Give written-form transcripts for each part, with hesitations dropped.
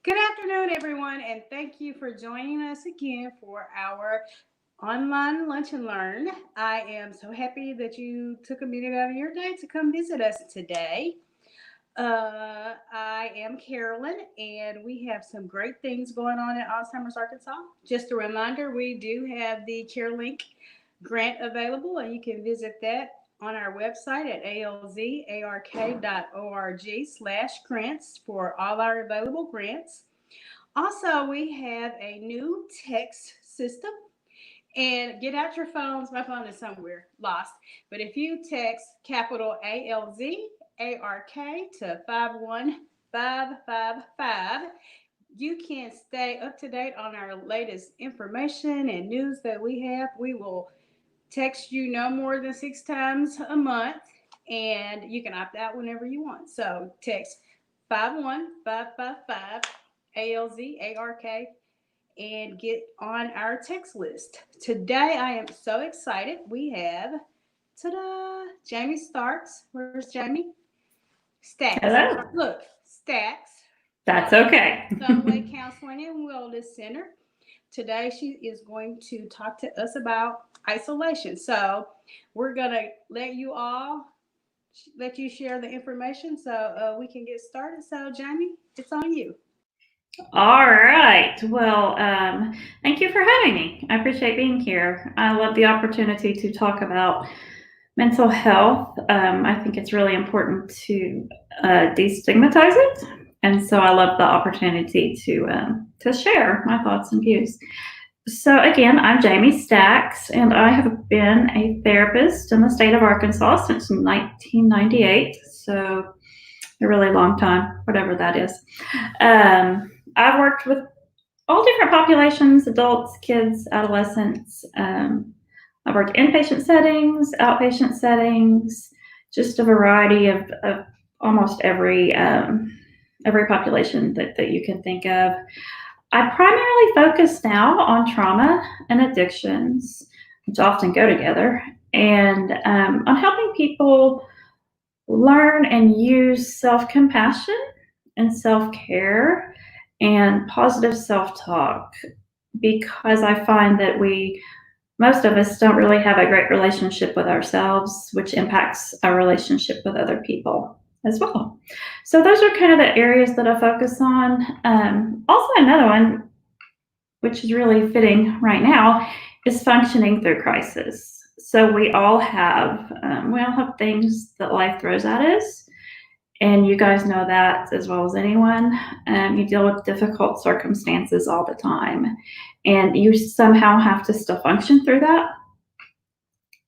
Good afternoon, everyone, and thank you for joining us again for our online lunch and learn. I am so happy that you took a minute out of your day to come visit us today. I am Carolyn, and we have some great things going on in Alzheimer's, Arkansas. Just a reminder, we do have the CareLink grant available, and you can visit that on our website at alzark.org/grants for all our available grants. Also, we have a new text system. And get out your phones. My phone is somewhere lost. But if you text capital ALZARK to 51555, you can stay up to date on our latest information and news that we have. We will text you no more than 6 times a month, and you can opt out whenever you want. So text 51555 ALZARK and get on our text list. Today I am so excited. We have Jamie Starks. Where's Jamie? Stacks. Hello. Look, Stacks. That's okay. Sunway Counseling and Wellness Center. Today she is going to talk to us about isolation. So we're gonna let you share the information so we can get started. So Jamie, it's on you. All right. Well, thank you for having me. I appreciate being here. I love the opportunity to talk about mental health. I think it's really important to destigmatize it, and so I love the opportunity to share my thoughts and views. So again, I'm Jamie Stacks, and I have been a therapist in the state of Arkansas since 1998. So a really long time, whatever that is. I've worked with all different populations, adults, kids, adolescents. I've worked inpatient settings, outpatient settings, just a variety of almost every population that you can think of. I primarily focus now on trauma and addictions, which often go together, and on helping people learn and use self-compassion and self-care and positive self-talk, because I find that most of us don't really have a great relationship with ourselves, which impacts our relationship with other people as well. So those are kind of the areas that I focus on. Also, another one, which is really fitting right now, is functioning through crisis. So we all have things that life throws at us, and you guys know that as well as anyone. You deal with difficult circumstances all the time, and you somehow have to still function through that.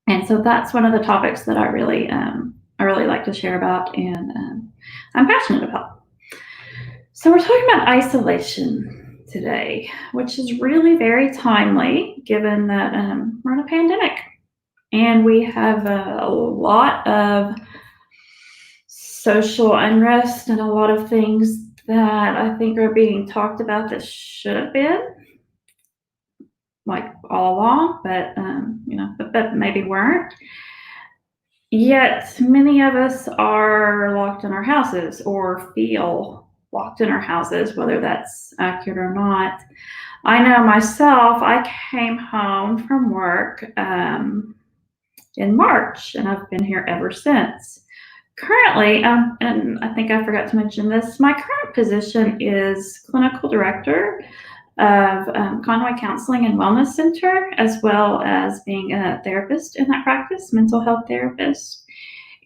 And so that's one of the topics that I really like to share about, and I'm passionate about. So we're talking about isolation today, which is really very timely given that we're in a pandemic. And we have a lot of social unrest and a lot of things that I think are being talked about that should have been, like all along, but maybe weren't. Yet many of us are locked in our houses or feel locked in our houses, whether that's accurate or not. I know myself, I came home from work in March, and I've been here ever since. Currently, and I think I forgot to mention this, my current position is clinical director of Conway Counseling and Wellness Center, as well as being a therapist in that practice, mental health therapist.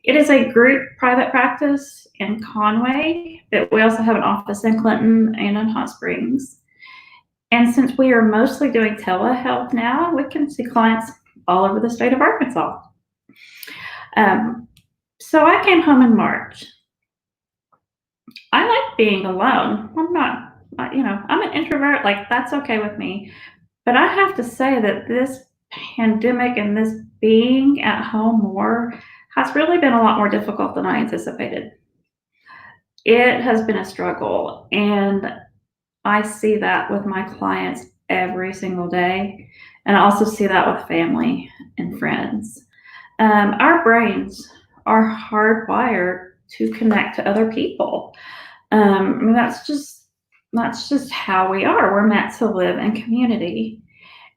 It is a group private practice in Conway, but we also have an office in Clinton and in Hot Springs. And since we are mostly doing telehealth now, we can see clients all over the state of Arkansas. So I came home in March. I like being alone. I'm an introvert, like that's okay with me. But I have to say that this pandemic and this being at home more has really been a lot more difficult than I anticipated. It has been a struggle, and I see that with my clients every single day. And I also see that with family and friends. Our brains are hardwired to connect to other people. That's just that's just how we are. We're meant to live in community.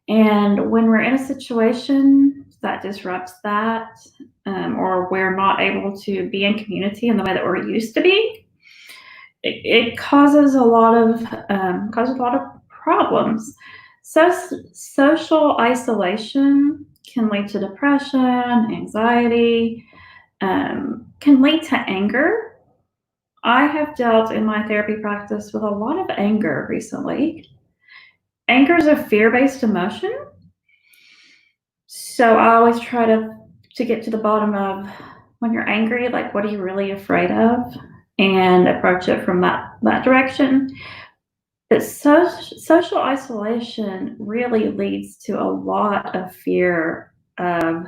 And when we're in a situation that disrupts that, or we're not able to be in community in the way that we're used to be, it causes a lot of problems. So social isolation can lead to depression, anxiety, can lead to anger. I have dealt in my therapy practice with a lot of anger recently. Anger is a fear-based emotion. So I always try to get to the bottom of when you're angry, like what are you really afraid of? And approach it from that direction. But social isolation really leads to a lot of fear of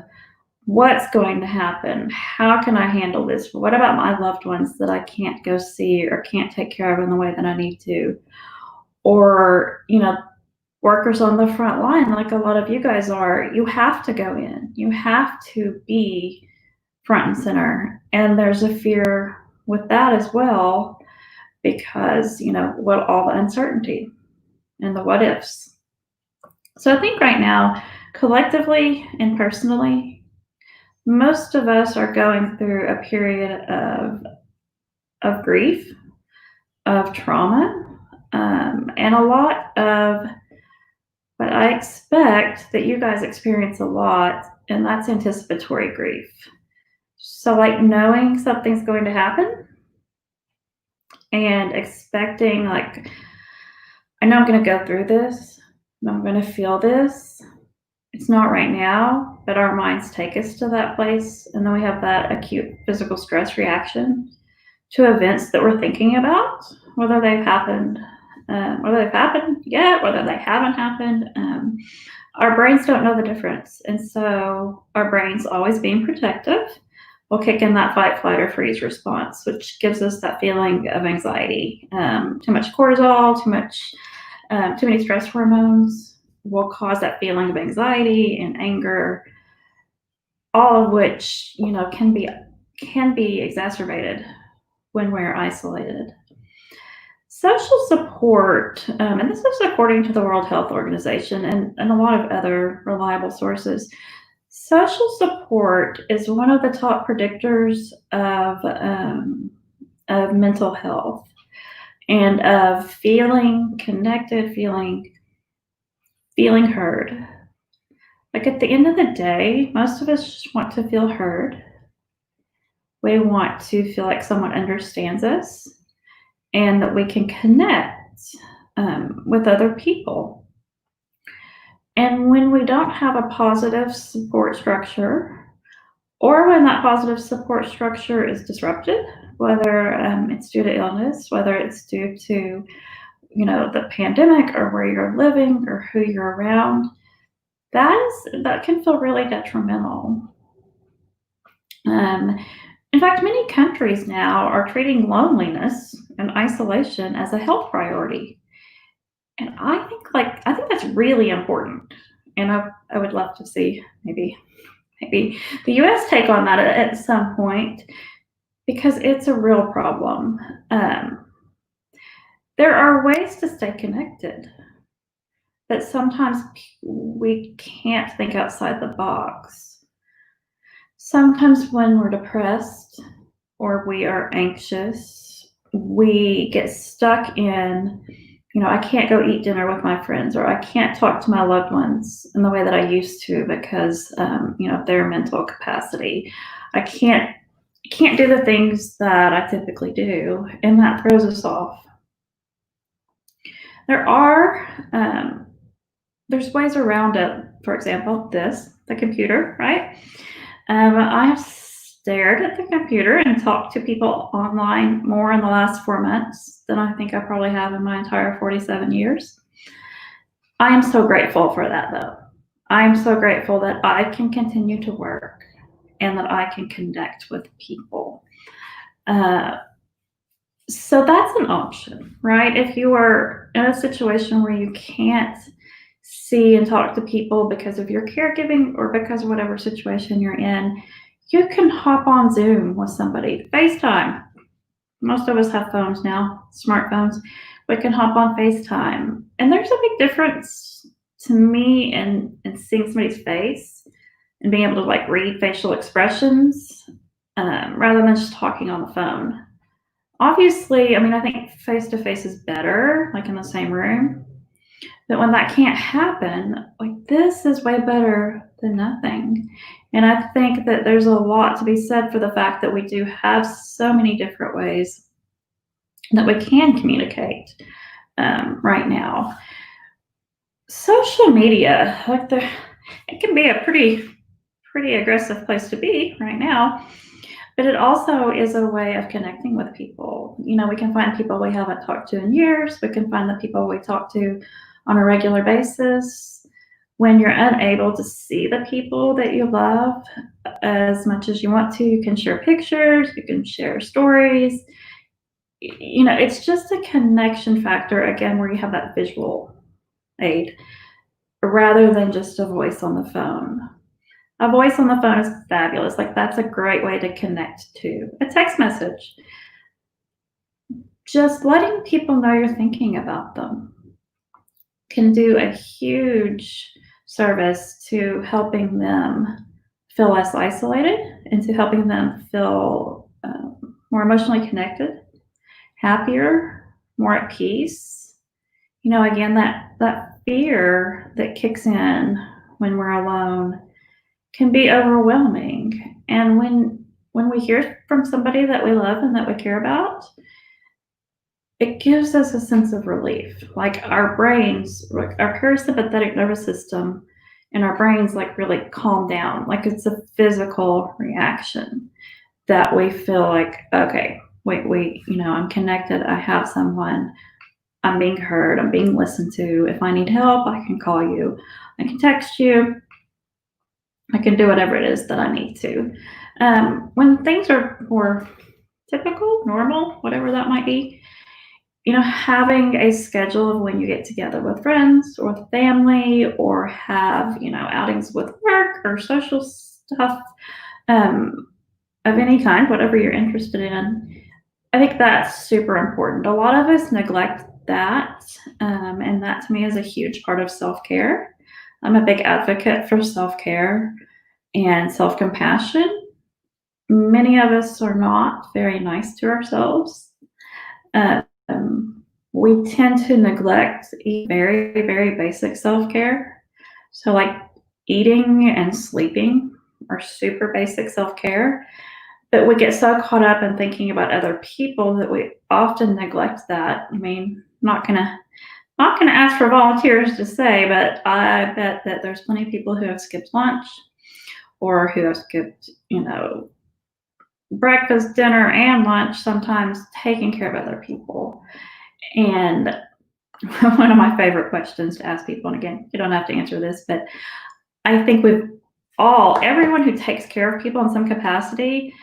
what's going to happen? How can I handle this? What about my loved ones that I can't go see or can't take care of in the way that I need to? Or, workers on the front line, like a lot of you guys are, you have to go in, you have to be front and center. And there's a fear with that as well, because, what all the uncertainty and the what ifs. So I think right now, collectively and personally, most of us are going through a period of grief, of trauma, and a lot of but I expect that you guys experience a lot, and that's anticipatory grief. So, like knowing something's going to happen and expecting, like, I know I'm going to go through this, I'm going to feel this. It's not right now, but our minds take us to that place, and then we have that acute physical stress reaction to events that we're thinking about, whether they've happened yet, whether they haven't happened. Our brains don't know the difference. And so our brains, always being protective, will kick in that fight, flight, or freeze response, which gives us that feeling of anxiety. Too much cortisol, too many stress hormones will cause that feeling of anxiety and anger, all of which, can be exacerbated when we're isolated. Social support, and this is according to the World Health Organization and a lot of other reliable sources, social support is one of the top predictors of mental health and of feeling connected, feeling heard. Like at the end of the day, most of us just want to feel heard. We want to feel like someone understands us and that we can connect with other people. And when we don't have a positive support structure, or when that positive support structure is disrupted, whether it's due to illness, whether it's due to, the pandemic or where you're living or who you're around, that can feel really detrimental. In fact, many countries now are treating loneliness and isolation as a health priority. And I think that's really important. And I would love to see maybe the US take on that at some point, because it's a real problem. There are ways to stay connected, but sometimes we can't think outside the box. Sometimes when we're depressed or we are anxious, we get stuck in, I can't go eat dinner with my friends, or I can't talk to my loved ones in the way that I used to because, of their mental capacity. I can't do the things that I typically do, and that throws us off. There's ways around it. For example, the computer, right? I have stared at the computer and talked to people online more in the last 4 months than I think I probably have in my entire 47 years. I am so grateful for that, though. I am so grateful that I can continue to work and that I can connect with people. So that's an option, right? If you are in a situation where you can't see and talk to people because of your caregiving or because of whatever situation you're in, you can hop on Zoom with somebody, FaceTime. Most of us have phones now, smartphones. We can hop on FaceTime. And there's a big difference to me in seeing somebody's face and being able to like read facial expressions rather than just talking on the phone. Obviously, I mean, I think face to face is better, like in the same room. But when that can't happen, like this is way better than nothing. And I think that there's a lot to be said for the fact that we do have so many different ways that we can communicate right now. Social media, like it can be a pretty aggressive place to be right now, but it also is a way of connecting with people. You know, we can find people we haven't talked to in years. We can find the people we talk to on a regular basis. When you're unable to see the people that you love as much as you want to, you can share pictures, you can share stories. You know, it's just a connection factor, again, where you have that visual aid rather than just a voice on the phone. A voice on the phone is fabulous. Like, that's a great way to connect to. A text message, just letting people know you're thinking about them, can do a huge service to helping them feel less isolated and to helping them feel more emotionally connected, happier, more at peace. You know, again, that fear that kicks in when we're alone can be overwhelming. And when we hear from somebody that we love and that we care about, it gives us a sense of relief. Like our brains, like our parasympathetic nervous system and our brains like really calm down. Like it's a physical reaction that we feel like, okay, wait, you know, I'm connected. I have someone. I'm being heard. I'm being listened to. If I need help, I can call you. I can text you. I can do whatever it is that I need to. When things are more typical, normal, whatever that might be, you know, having a schedule of when you get together with friends or with family or have, you know, outings with work or social stuff of any kind, whatever you're interested in, I think that's super important. A lot of us neglect that, and that to me is a huge part of self care. I'm a big advocate for self care and self compassion. Many of us are not very nice to ourselves. We tend to neglect very, very basic self care. So, like eating and sleeping are super basic self care. But we get so caught up in thinking about other people that we often neglect that. I mean, not gonna ask for volunteers to say, but I bet that there's plenty of people who have skipped lunch or who have skipped, you know, breakfast, dinner, and lunch, sometimes taking care of other people. And one of my favorite questions to ask people, and again, you don't have to answer this, but I think everyone who takes care of people in some capacity,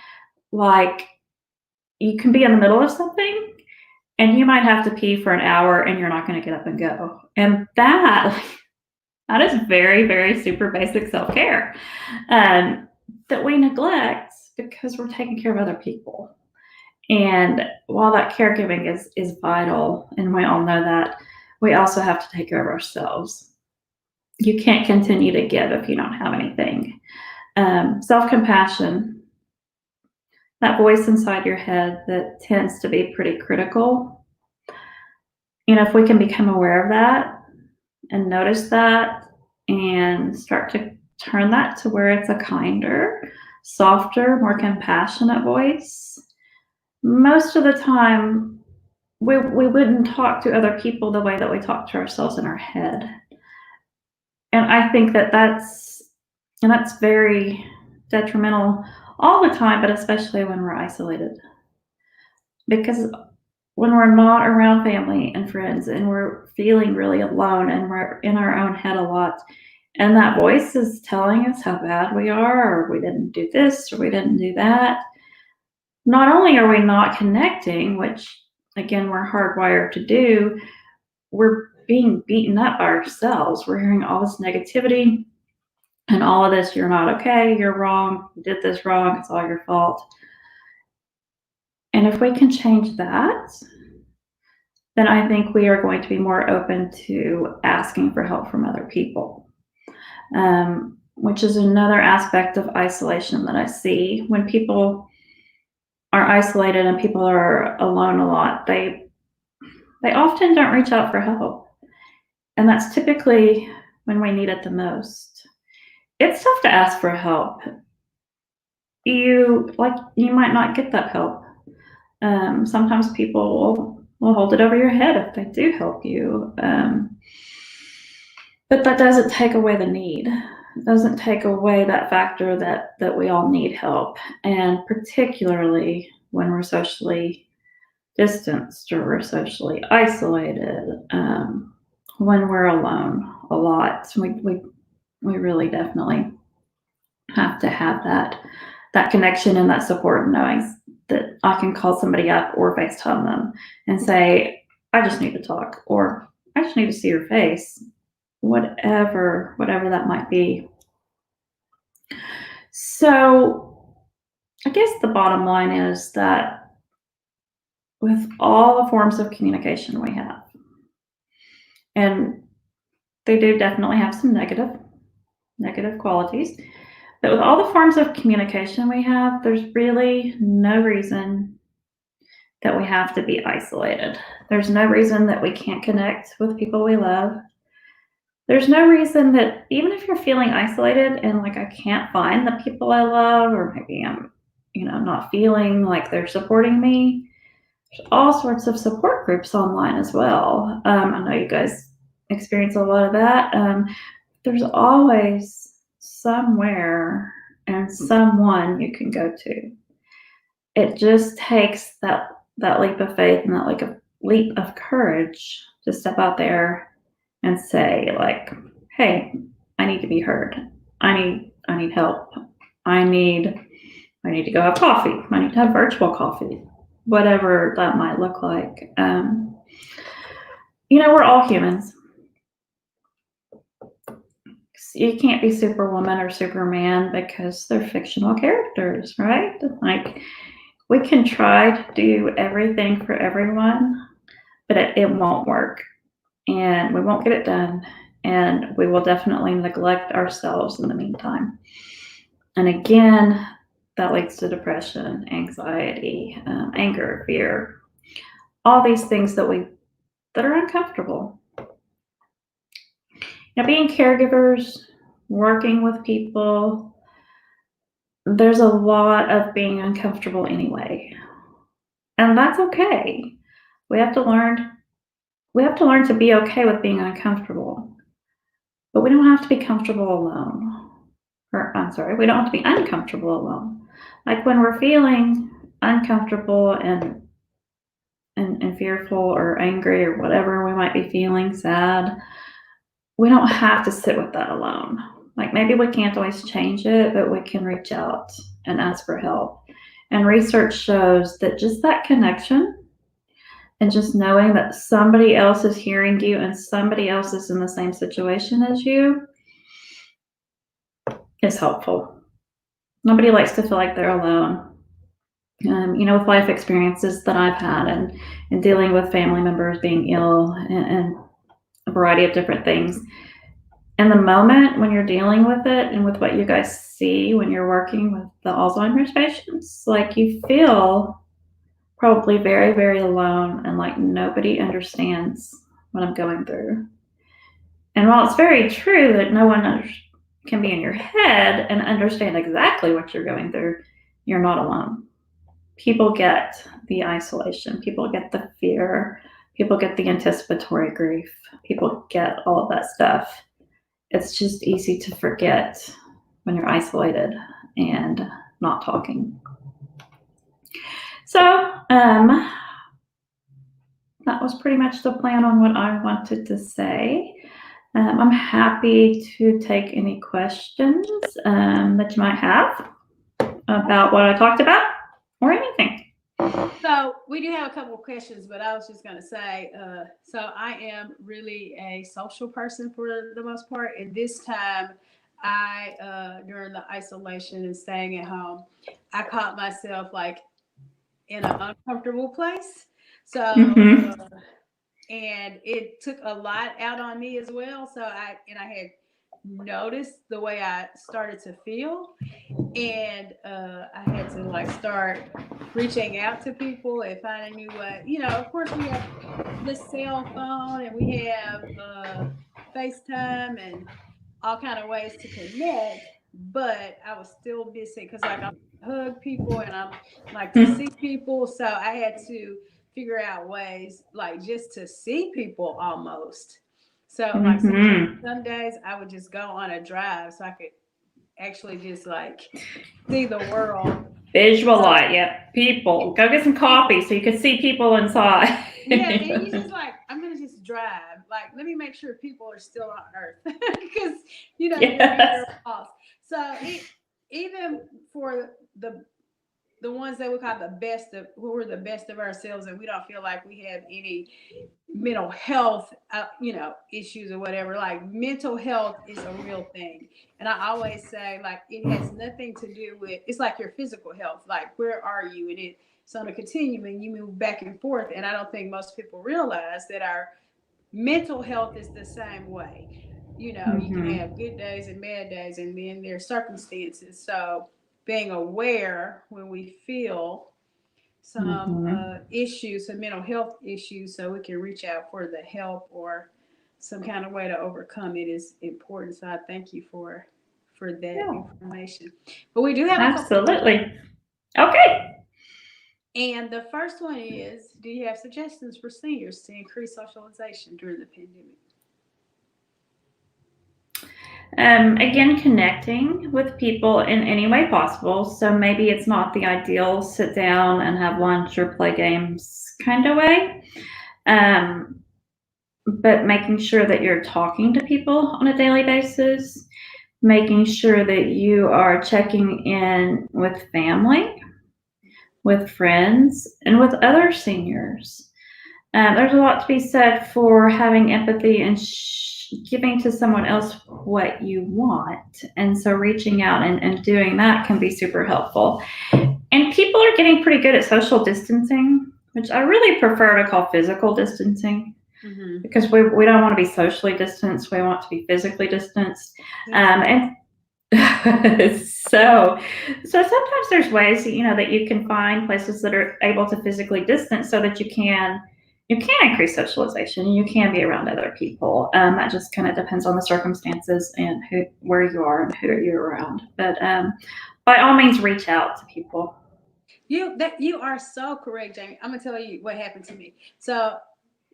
like you can be in the middle of something and you might have to pee for an hour and you're not going to get up and go. And that is very, very super basic self-care that we neglect because we're taking care of other people. And while that caregiving is vital, and we all know that, we also have to take care of ourselves. You can't continue to give if you don't have anything. Self-compassion, that voice inside your head that tends to be pretty critical. You know, if we can become aware of that and notice that and start to turn that to where it's a kinder, softer, more compassionate voice, most of the time we wouldn't talk to other people the way that we talk to ourselves in our head. And I think that's very detrimental all the time, but especially when we're isolated. Because when we're not around family and friends and we're feeling really alone and we're in our own head a lot, and that voice is telling us how bad we are, or we didn't do this, or we didn't do that, not only are we not connecting, which again, we're hardwired to do, we're being beaten up by ourselves. We're hearing all this negativity and all of this, you're not okay, you're wrong, you did this wrong, it's all your fault. And if we can change that, then I think we are going to be more open to asking for help from other people, which is another aspect of isolation that I see. When people are isolated and people are alone a lot, they often don't reach out for help. And that's typically when we need it the most. It's tough to ask for help. You might not get that help. Sometimes people will hold it over your head if they do help you. But that doesn't take away the need. It doesn't take away that factor that we all need help. And particularly when we're socially distanced or we're socially isolated, when we're alone a lot, we really definitely have to have that connection and that support, knowing that I can call somebody up or FaceTime them and say, I just need to talk, or I just need to see your face, whatever that might be. So I guess the bottom line is that with all the forms of communication we have, and they do definitely have some negative qualities, but with all the forms of communication we have, there's really no reason that we have to be isolated. There's no reason that we can't connect with people we love. There's no reason that even if you're feeling isolated and like I can't find the people I love, or maybe I'm, not feeling like they're supporting me, there's all sorts of support groups online as well. I know you guys experience a lot of that. There's always somewhere and someone you can go to. It just takes that leap of faith and that leap of courage to step out there and say, like, hey, I need to be heard. I need help. I need to go have coffee. I need to have virtual coffee, whatever that might look like. We're all humans. You can't be Superwoman or Superman because they're fictional characters, right? Like, we can try to do everything for everyone, but it won't work, and we won't get it done, and we will definitely neglect ourselves in the meantime. And again, that leads to depression, anxiety, anger, fear, all these things that are uncomfortable. Now, being caregivers, working with people, there's a lot of being uncomfortable anyway. And that's okay. We have to learn to be okay with being uncomfortable. But we don't have to be comfortable alone. We don't have to be uncomfortable alone. Like when we're feeling uncomfortable and fearful or angry or whatever we might be feeling, sad, we don't have to sit with that alone. Like, maybe we can't always change it, but we can reach out and ask for help. And research shows that just that connection and just knowing that somebody else is hearing you and somebody else is in the same situation as you is helpful. Nobody likes to feel like they're alone. With life experiences that I've had and dealing with family members being ill and a variety of different things. In the moment when you're dealing with it and with what you guys see when you're working with the Alzheimer's patients, like, you feel probably very, very alone and like nobody understands what I'm going through. And while it's very true that no one can be in your head and understand exactly what you're going through, you're not alone. People get the isolation. People get the fear. People get the anticipatory grief. People get all of that stuff. It's just easy to forget when you're isolated and not talking. So that was pretty much the plan on what I wanted to say. I'm happy to take any questions that you might have about what I talked about or anything. So we do have a couple of questions, but I was just going to say, so I am really a social person for the most part. And this time, during the isolation and staying at home, I caught myself like in an uncomfortable place. So and it took a lot out on me as well. So I had noticed the way I started to feel, and I had to like start reaching out to people and finding new what Of course, we have the cell phone and we have FaceTime and all kind of ways to connect, but I was still missing because like I hug people and I'm like to see people, so I had to figure out ways like just to see people almost. So like Mm-hmm. some days I would just go on a drive so I could actually just like see the world. So Visualize, yeah. People, go get some coffee so you can see people inside. yeah, and you just like, I'm gonna just drive. Like, let me make sure people are still on Earth because you can be Yes. very lost. So even for the ones that we call the best of, who are the best of ourselves, and we don't feel like we have any mental health, issues or whatever. Like mental health is a real thing, and I always say like it has nothing to do with. It's like your physical health. Like where are you? And it's on a continuum, and you move back and forth. And I don't think most people realize that our mental health is the same way. You can Mm-hmm. have good days and bad days, and then there's circumstances. So being aware when we feel some Mm-hmm. issues, some mental health issues, so we can reach out for the help or some kind of way to overcome it is important. So I thank you for that Yeah, information. But we do have a couple questions, absolutely. Okay. and the first one is: do you have suggestions for seniors to increase socialization during the pandemic? Again, connecting with people in any way possible. So maybe it's not the ideal sit down and have lunch or play games kind of way. Um, but making sure that you're talking to people on a daily basis, making sure that you are checking in with family, with friends, and with other seniors. There's a lot to be said for having empathy and giving to someone else what you want. And so reaching out and doing that can be super helpful. And people are getting pretty good at social distancing, which I really prefer to call physical distancing Mm-hmm. because we don't want to be socially distanced. We want to be physically distanced. And so sometimes there's ways that you can find places that are able to physically distance so that you can increase socialization and you can be around other people. That just kind of depends on the circumstances and where you are and who you're around. But by all means, reach out to people. You are so correct, Jamie. I'm gonna tell you what happened to me. So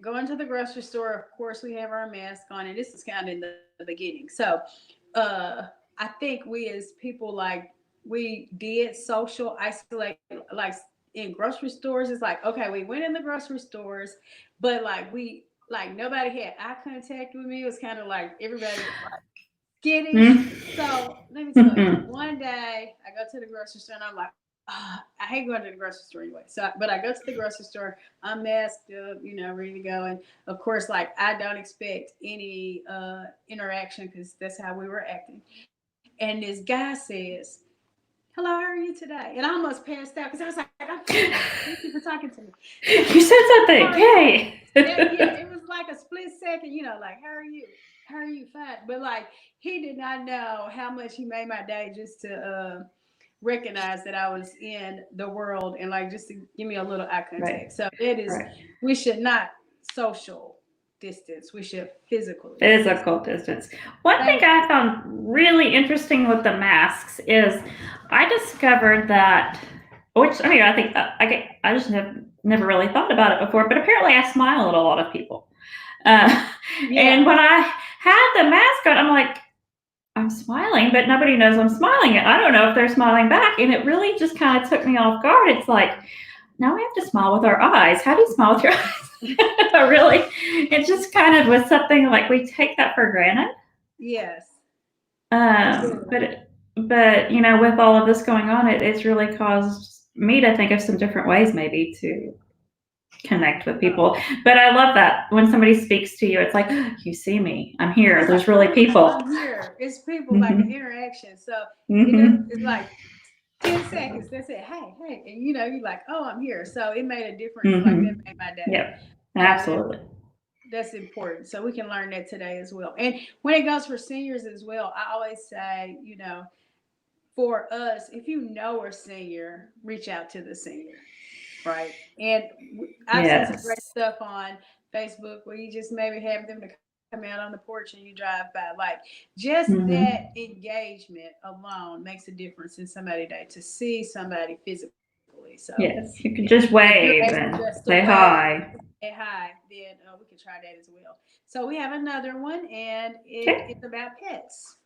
going to the grocery store, of course we have our mask on, and this is kind of in the beginning. So I think we as people like we did social isolate like in grocery stores. It's like okay, we went in the grocery stores, but like we like nobody had eye contact with me. It was kind of like everybody was like skittish. So let me tell you, Mm-hmm. one day I go to the grocery store and I'm like, I hate going to the grocery store anyway. So, but I go to the grocery store, I'm masked up, ready to go. And of course, like I don't expect any interaction because that's how we were acting. And this guy says, "Hello, how are you today?" And I almost passed out because I was like, "I'm fine. Thank you for talking to me." You said something. Yay. Yeah, it was like a split second, like, "How are you? How are you?" Fine. But like, he did not know how much he made my day just to recognize that I was in the world and like just to give me a little eye Right. contact. So it is, Right. we should not social distance. We should physically distance. Physical distance. One thing Thank I you. found really interesting with the masks is I discovered that, which I mean, I think I just never really thought about it before, but apparently I smile at a lot of people. Uh, and Yeah. when I had the mask on, I'm like, I'm smiling, but nobody knows I'm smiling. I don't know if they're smiling back. And it really just kind of took me off guard. It's like, now we have to smile with our eyes. How do you smile with your eyes? Really, it just kind of was something like we take that for granted. Yes. We Um, do. but but with all of this going on, it's really caused me to think of some different ways maybe to connect with Oh. people. But I love that when somebody speaks to you, it's like you see me. I'm here. It's like, There's really people. I'm here. It's people like an Hmm. interaction. So it does, Hmm. it's like 10 seconds. That's it. Hey, hey. And you're like, oh, I'm here. So it made a difference. Like that Hmm. made my day. Yep. So that Absolutely. That's important. So we can learn that today as well. And when it goes for seniors as well, I always say, for us, if you know a senior, reach out to the senior, right? And I've seen some great Yes. stuff on Facebook where you just maybe have them to come out on the porch and you drive by. Like just Hmm. that engagement alone makes a difference in somebody's day to see somebody physically. So Yes. You can if just you're wave able and just to say wave, hi. say hi, then we can try that as well. So we have another one, and it Okay. is about pets.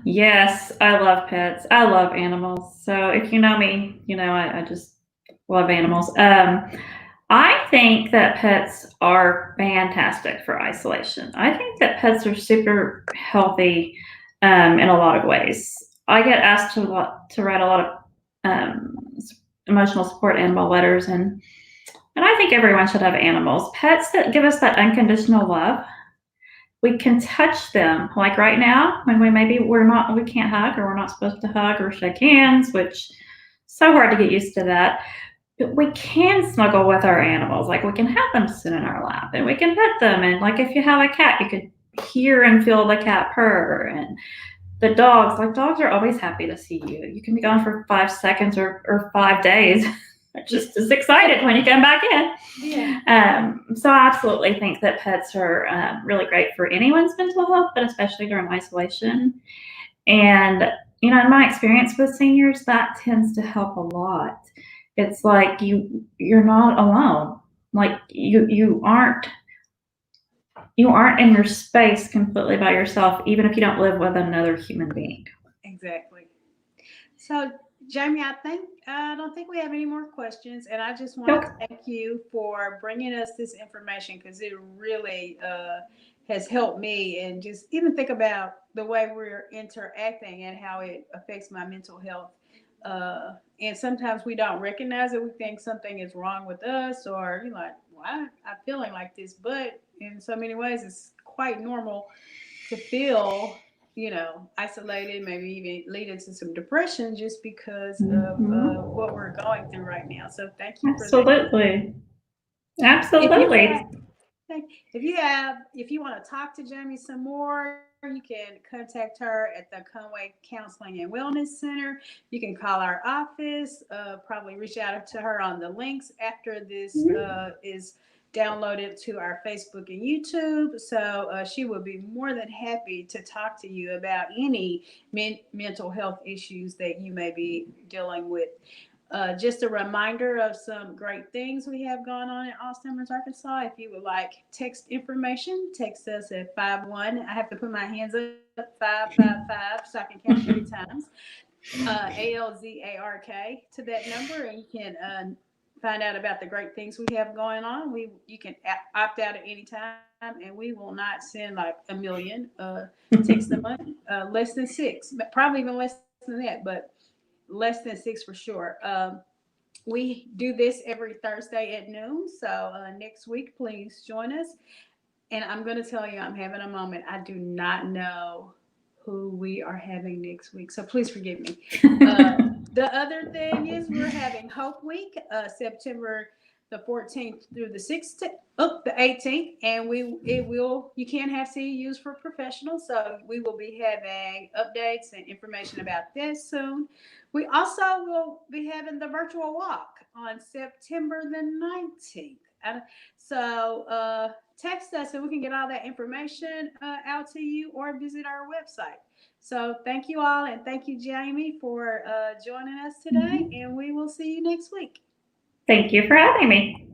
Yes, I love pets. I love animals. So if you know me, I just love animals. I think that pets are fantastic for isolation. I think that pets are super healthy in a lot of ways. I get asked to write a lot of emotional support animal letters, and I think everyone should have animals. Pets that give us that unconditional love. We can touch them. Like right now, when we can't hug or we're not supposed to hug or shake hands, which so hard to get used to that. But we can snuggle with our animals. Like we can have them sit in our lap and we can pet them. And like if you have a cat, you could hear and feel the cat purr. And the dogs, like dogs are always happy to see you. You can be gone for 5 seconds or 5 days. They're just as excited when you come back in. Yeah. So I absolutely think that pets are really great for anyone's mental health, but especially during isolation. And in my experience with seniors, that tends to help a lot. It's like you're not alone. Like you aren't in your space completely by yourself, even if you don't live with another human being. Exactly. So, Jamie, I don't think we have any more questions, and I just want to Nope. thank you for bringing us this information because it really has helped me, and just even think about the way we're interacting and how it affects my mental health. And sometimes we don't recognize it. We think something is wrong with us, or you're like, "Why I'm feeling like this?" But in so many ways, it's quite normal to feel, isolated, maybe even lead into some depression just because of Mhm. what we're going through right now. So thank you for that. Absolutely. If you Absolutely. have, if you want to talk to Jamie some more, you can contact her at the Conway Counseling and Wellness Center. You can call our office, probably reach out to her on the links after this Mhm. is downloaded to our Facebook and YouTube. So she will be more than happy to talk to you about any mental health issues that you may be dealing with. Just a reminder of some great things we have going on in Alzheimer's, Arkansas. If you would like text information, text us at 51. I have to put my hands up, 555, so I can count 3 times. ALZARK to that number, and you can find out about the great things we have going on. You can opt out at any time, and we will not send like a million texts a month. Less than 6, probably even less than that, but less than 6 for sure. We do this every Thursday at noon. So next week, please join us. And I'm going to tell you, I'm having a moment. I do not know who we are having next week. So please forgive me. The other thing is we're having Hope Week, September the 14th through the 16th, the 18th, and you can have CEUs for professionals, so we will be having updates and information about this soon. We also will be having the virtual walk on September the 19th. So text us and we can get all that information out to you, or visit our website. So thank you all, and thank you, Jamie, for joining us today, Mhm. and we will see you next week. Thank you for having me.